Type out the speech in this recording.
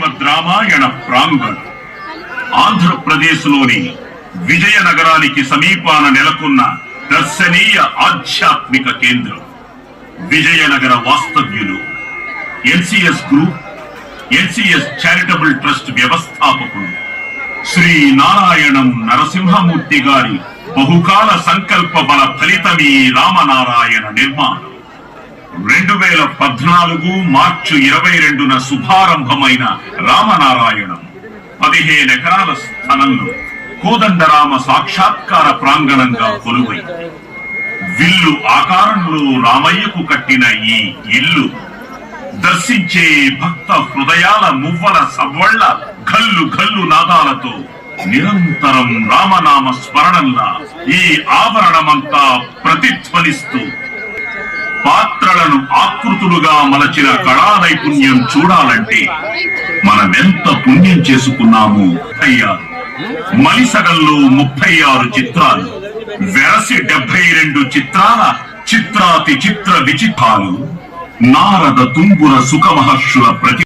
శ్రీమద్ రామాయణ ప్రాంగణం ఆంధ్రప్రదేశ్లోని విజయనగరానికి సమీపాన నెలకొన్న దర్శనీయ ఆధ్యాత్మిక కేంద్రం. విజయనగర వాస్తవ్యులు NCS group, NCS charitable trust వ్యవస్థాపకులు శ్రీ నారాయణం నరసింహమూర్తి గారి బహుకాల సంకల్ప బల ఫలితమీ రామనారాయణ నిర్మాణం. 2014 మార్చి 22న శుభారంభమైన రామనారాయణం 15 ఎకరాల స్థలంలో కోదండరామ సాక్షాత్కార ప్రాంగణంగా కొలువై విల్లు ఆకారంలో రామయ్యకు కట్టిన ఈ ఇల్లు దర్శించే భక్త హృదయాల మువ్వల సవ్వళ్ల ఘల్లు ఘల్లు నాదాలతో నిరంతరం రామనామ స్మరణంలా ఈ ఆవరణమంతా ప్రతిధ్వనిస్తూ పాత్రలను ఆకృతులుగా మలచిన కళా నైపుణ్యం చూడాలంటే మనమెంత పుణ్యం చేసుకున్నాము. 36 మలిసగంలో 36 చిత్రాలు, వెరసి 72 చిత్రాల చిత్రాతి చిత్ర విచిత్రాలు, నారద తుంగుర సుఖ మహర్షుల ప్రతి